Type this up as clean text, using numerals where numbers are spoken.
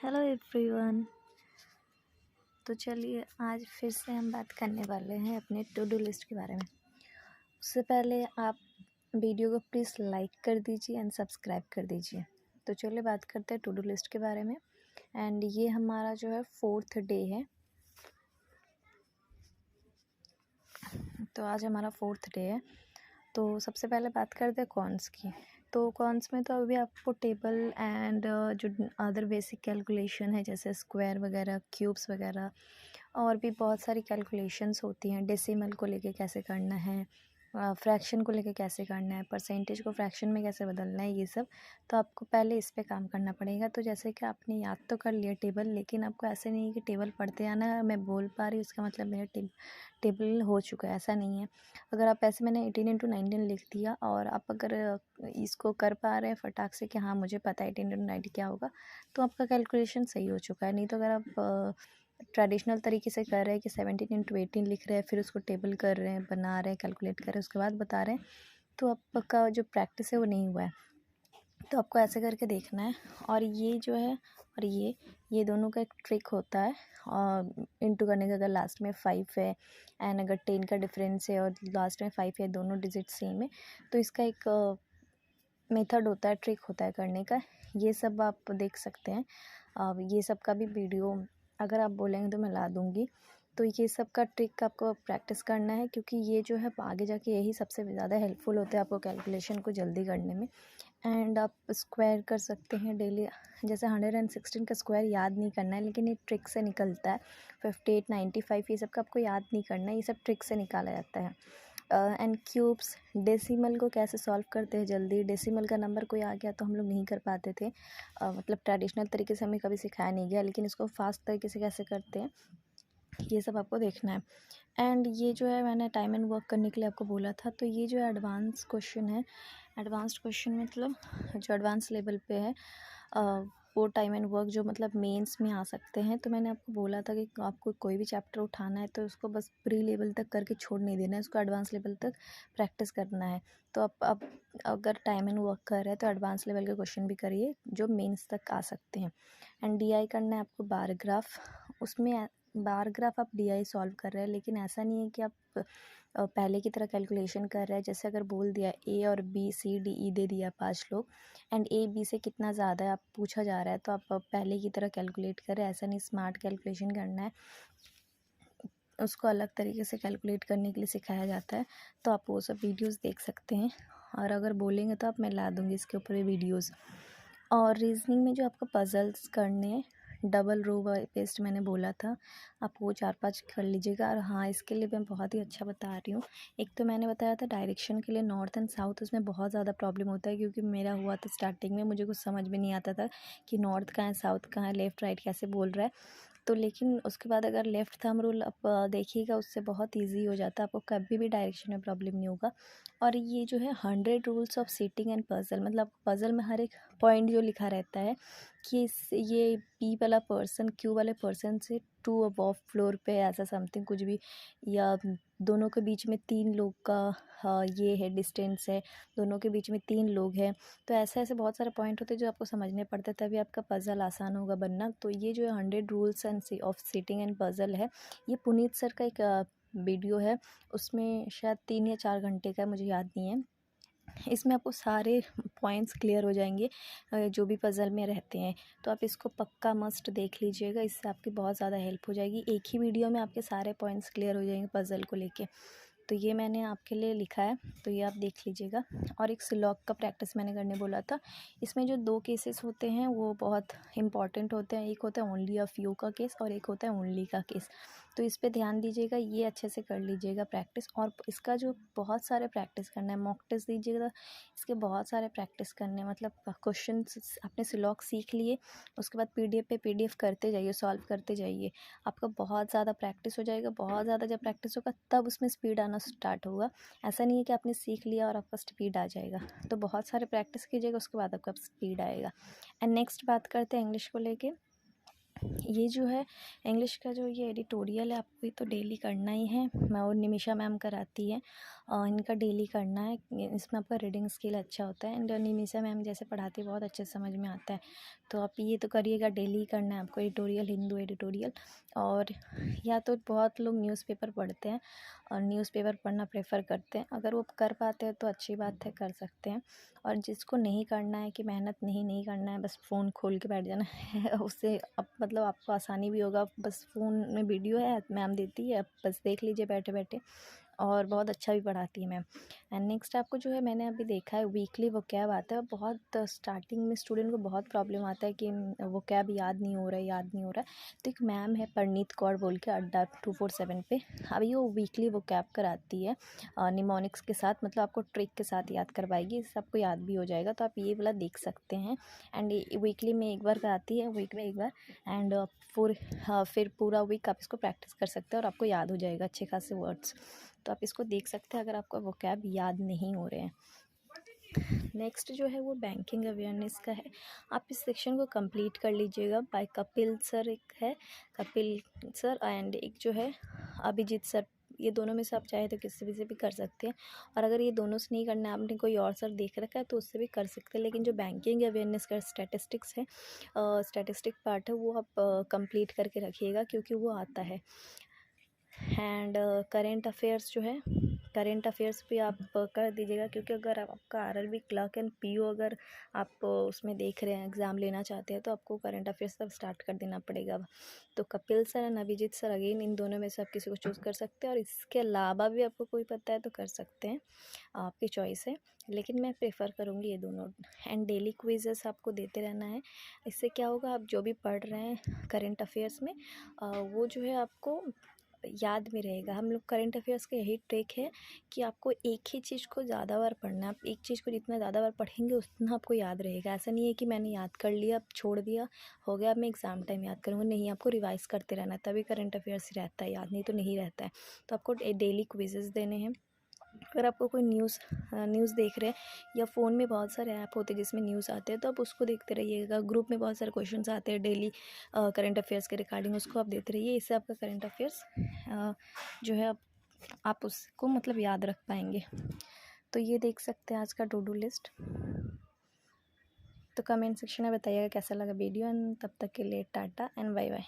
Hello everyone. तो चलिए आज फिर से हम बात करने वाले हैं अपने टू डू लिस्ट के बारे में। उससे पहले आप वीडियो को प्लीज़ लाइक कर दीजिए एंड सब्सक्राइब कर दीजिए। तो चलिए बात करते हैं टू डू लिस्ट के बारे में। एंड ये हमारा जो है 4th डे है। तो आज हमारा 4th डे है। तो सबसे पहले बात करते हैं कॉन्स की। तो कॉन्स में तो अभी आपको टेबल एंड जो अदर बेसिक कैलकुलेशन है जैसे स्क्वायर वगैरह, क्यूब्स वगैरह, और भी बहुत सारी कैलकुलेशंस होती हैं। डेसिमल को लेके कैसे करना है, फ्रैक्शन को लेके कैसे करना है, परसेंटेज को फ्रैक्शन में कैसे बदलना है, ये सब तो आपको पहले इस पे काम करना पड़ेगा। तो जैसे कि आपने याद तो कर लिया टेबल, लेकिन आपको ऐसे नहीं है कि टेबल पढ़ते आना है। मैं बोल पा रही हूँ उसका मतलब मेरा टेबल हो चुका है, ऐसा नहीं है। अगर आप ऐसे मैंने 18 × 19 लिख दिया और आप अगर इसको कर पा रहे हैं फटाक से कि हाँ मुझे पता है 18 × 90 क्या होगा, तो आपका कैलकुलेशन सही हो चुका है। नहीं तो अगर आप ट्रेडिशनल तरीके से कर रहे हैं कि 17 × 18 लिख रहे हैं, फिर उसको टेबल कर रहे हैं, बना रहे हैं, कैलकुलेट कर रहे हैं, उसके बाद बता रहे हैं, तो आपका जो प्रैक्टिस है वो नहीं हुआ है। तो आपको ऐसे करके देखना है। और ये जो है और ये दोनों का एक ट्रिक होता है इंटू करने का। अगर लास्ट में 5 है एंड अगर 10 का डिफरेंस है और लास्ट में 5 है, दोनों डिजिट सेम है, तो इसका एक मेथड होता है, ट्रिक होता है करने का। ये सब आप देख सकते हैं। अब ये सब का भी वीडियो अगर आप बोलेंगे तो मैं ला दूँगी। तो ये सब का ट्रिक आपको प्रैक्टिस करना है, क्योंकि ये जो है आगे जाके यही सबसे ज़्यादा हेल्पफुल होता है आपको कैलकुलेशन को जल्दी करने में। एंड आप स्क्वायर कर सकते हैं डेली। जैसे 116 का स्क्वायर याद नहीं करना है, लेकिन ये ट्रिक से निकलता है। 58, 95 ये सब का आपको याद नहीं करना है, ये सब ट्रिक से निकाला जाता है। एंड क्यूब्स, डेसिमल को कैसे सॉल्व करते हैं जल्दी। डेसिमल का नंबर कोई आ गया तो हम लोग नहीं कर पाते थे, मतलब ट्रेडिशनल तरीके से हमें कभी सिखाया नहीं गया, लेकिन इसको फास्ट तरीके से कैसे करते हैं ये सब आपको देखना है। एंड ये जो है मैंने टाइम एंड वर्क करने के लिए आपको बोला था, तो ये जो एडवांस क्वेश्चन है, एडवांस्ड क्वेश्चन मतलब जो एडवांस लेवल पे है, वो टाइम एंड वर्क जो मतलब मेंस में आ सकते हैं। तो मैंने आपको बोला था कि आपको कोई भी चैप्टर उठाना है तो उसको बस प्री लेवल तक करके छोड़ नहीं देना है, उसको एडवांस लेवल तक प्रैक्टिस करना है। तो आप अगर टाइम एंड वर्क कर रहे हैं तो एडवांस लेवल के क्वेश्चन भी करिए जो मेंस तक आ सकते हैं। एंड डीआई करना है आपको बार ग्राफ। उसमें बार ग्राफ आप डीआई सॉल्व कर रहे हैं, लेकिन ऐसा नहीं है कि आप पहले की तरह कैलकुलेशन कर रहे हैं। जैसे अगर बोल दिया ए और बी सी डी ई दे दिया 5 लोग, एंड ए बी से कितना ज़्यादा है आप पूछा जा रहा है, तो आप पहले की तरह कैलकुलेट करें। ऐसा नहीं, स्मार्ट कैलकुलेशन करना है, उसको अलग तरीके से कैलकुलेट करने के लिए सिखाया जाता है। तो आप वो सब वीडियोस देख सकते हैं, और अगर बोलेंगे तो आप मैं ला दूँगी इसके ऊपर वीडियोस। और रीजनिंग में जो आपको पजल्स करने हैं, डबल रो पेस्ट मैंने बोला था, आप वो 4-5 कर लीजिएगा। और हाँ, इसके लिए मैं बहुत ही अच्छा बता रही हूँ। एक तो मैंने बताया था डायरेक्शन के लिए नॉर्थ एंड साउथ, उसमें बहुत ज़्यादा प्रॉब्लम होता है, क्योंकि मेरा हुआ था स्टार्टिंग में, मुझे कुछ समझ में नहीं आता था कि नॉर्थ कहाँ है, साउथ कहाँ है, लेफ़्ट राइट कैसे बोल रहा है। तो लेकिन उसके बाद अगर लेफ़्ट थंब रूल आप देखिएगा, उससे बहुत ईजी हो जाता है, आपको कभी भी डायरेक्शन में प्रॉब्लम नहीं होगा। और ये जो है 100 rules of seating and puzzle, मतलब पजल में हर एक पॉइंट जो लिखा रहता है कि ये पी वाला पर्सन क्यू वाले पर्सन से 2 अबव फ्लोर पे ऐसा समथिंग कुछ भी, या दोनों के बीच में 3 लोग का ये है डिस्टेंस है, दोनों के बीच में 3 लोग हैं। तो ऐसे ऐसे बहुत सारे पॉइंट होते हैं जो आपको समझने पड़ते हैं, तभी आपका पज़ल आसान होगा बनना। तो ये जो 100 rules and of seating and puzzle है, ये पुनीत सर का एक वीडियो है, उसमें शायद 3 या 4 घंटे का है, मुझे याद नहीं है। इसमें आपको सारे पॉइंट्स क्लियर हो जाएंगे जो भी पज़ल में रहते हैं। तो आप इसको पक्का मस्ट देख लीजिएगा, इससे आपकी बहुत ज़्यादा हेल्प हो जाएगी। एक ही वीडियो में आपके सारे पॉइंट्स क्लियर हो जाएंगे पज़ल को लेके। तो ये मैंने आपके लिए लिखा है, तो ये आप देख लीजिएगा। और एक सिलॉक का प्रैक्टिस मैंने करने बोला था। इसमें जो 2 केसेस होते हैं वो बहुत इंपॉर्टेंट होते हैं। एक होता है ओनली अ फ्यू का केस और एक होता है ओनली का केस। तो इस पे ध्यान दीजिएगा, ये अच्छे से कर लीजिएगा प्रैक्टिस। और इसका जो बहुत सारे प्रैक्टिस करना है, मॉक टेस्ट दीजिएगा, इसके बहुत सारे प्रैक्टिस करने हैं। मतलब क्वेश्चन आपने सिलॉक सीख लिए, उसके बाद पीडीएफ पे पीडीएफ करते जाइए, सॉल्व करते जाइए। आपका बहुत ज़्यादा प्रैक्टिस हो जाएगा। बहुत ज़्यादा जब प्रैक्टिस होगा तब उसमें स्पीड आना स्टार्ट होगा। ऐसा नहीं है कि आपने सीख लिया और आपका स्पीड आ जाएगा। तो बहुत सारे प्रैक्टिस कीजिएगा, उसके बाद आपका स्पीड आएगा। एंड नेक्स्ट बात करते हैं इंग्लिश को लेके। ये जो है इंग्लिश का जो ये एडिटोरियल है आपको ये तो डेली करना ही है। मैं और निमिषा मैम कराती है, इनका डेली करना है। इसमें आपका रीडिंग स्किल अच्छा होता है एंड निमिषा मैम जैसे पढ़ाती है बहुत अच्छे से समझ में आता है। तो आप ये तो करिएगा, डेली करना है आपको एडिटोरियल, हिंदू एडिटोरियल। और या तो बहुत लोग न्यूज़पेपर पढ़ते हैं और न्यूज़पेपर पढ़ना प्रेफर करते हैं, अगर वो कर पाते हैं तो अच्छी बात है, कर सकते हैं। और जिसको नहीं करना है कि मेहनत नहीं करना है, बस फ़ोन खोल के बैठ जाना है उससे अब मतलब आपको आसानी भी होगा। बस फ़ोन में वीडियो है, मैम देती है, आप बस देख लीजिए बैठे बैठे। और बहुत अच्छा भी पढ़ाती है मैम। एंड नेक्स्ट आपको जो है मैंने अभी देखा है वीकली वोकैब आता है। बहुत स्टार्टिंग में स्टूडेंट को बहुत प्रॉब्लम आता है कि वोकैब याद नहीं हो रहा है। तो एक मैम है परनीत कौर बोल के, अड्डा 247 पे। अभी वो वीकली वोकैब कराती है निमोनिक्स के साथ, मतलब आपको ट्रिक के साथ याद करवाएगी, इससे आपको याद भी हो जाएगा। तो आप ये वाला देख सकते हैं। एंड वीकली में एक बार कराती है, वीक में एक बार। एंड फिर पूरा वीक आप इसको प्रैक्टिस कर सकते हैं और आपको याद हो जाएगा अच्छे खासे वर्ड्स। तो आप इसको देख सकते हैं अगर आपको वोकैब याद नहीं हो रहे हैं। नेक्स्ट जो है वो बैंकिंग अवेयरनेस का है। आप इस सेक्शन को कंप्लीट कर लीजिएगा। बाय कपिल सर एक है, कपिल सर, एंड एक जो है अभिजीत सर। ये दोनों में से आप चाहे तो किसी भी से भी कर सकते हैं। और अगर ये दोनों से नहीं करना है, आपने कोई और सर देख रखा है तो उससे भी कर सकते हैं। लेकिन जो बैंकिंग अवेयरनेस का स्टैटिस्टिक्स है, स्टैटिस्टिक पार्ट है, वो आप कंप्लीट करके रखिएगा क्योंकि वो आता है। एंड करेंट अफेयर्स जो है, करेंट अफेयर्स भी आप कर दीजिएगा क्योंकि अगर आपका आरआरबी क्लर्क एंड पीओ अगर आप उसमें देख रहे हैं, एग्ज़ाम लेना चाहते हैं, तो आपको करंट अफेयर्स सब स्टार्ट कर देना पड़ेगा। तो Kapil sir and Abhijeet sir, again इन दोनों में से आप किसी को चूज़ कर सकते हैं। और इसके अलावा भी आपको कोई पता है तो कर सकते हैं, आपकी चॉइस है। लेकिन मैं प्रेफर करूँगी ये दोनों। एंड डेली क्विजेस आपको देते रहना है। इससे क्या होगा, आप जो भी पढ़ रहे हैं करेंट अफेयर्स में, वो जो है आपको याद में रहेगा। हम लोग करंट अफेयर्स का यही ट्रिक है कि आपको एक ही चीज़ को ज़्यादा बार पढ़ना है। आप एक चीज़ को जितना ज़्यादा बार पढ़ेंगे उतना आपको याद रहेगा। ऐसा नहीं है कि मैंने याद कर लिया, अब छोड़ दिया, हो गया, अब मैं एग्ज़ाम टाइम याद करूँगा। नहीं, आपको रिवाइज़ करते रहना है, तभी करंट अफेयर्स रहता है याद, नहीं तो नहीं रहता है। तो आपको डेली क्विजेज़ देने हैं। अगर आपको कोई न्यूज़ देख रहे हैं या फ़ोन में बहुत सारे ऐप होते हैं जिसमें न्यूज़ आते हैं, तो आप उसको देखते रहिएगा। ग्रुप में बहुत सारे क्वेश्चंस आते हैं डेली करंट अफेयर्स के रिगार्डिंग, उसको आप देते रहिए। इससे आपका करंट अफेयर्स जो है आप उसको मतलब याद रख पाएंगे। तो ये देख सकते हैं आज का टू डू लिस्ट। तो कमेंट सेक्शन में बताइएगा कैसा लगा वीडियो। एंड तब तक के लिए टाटा एंड बाय बाय।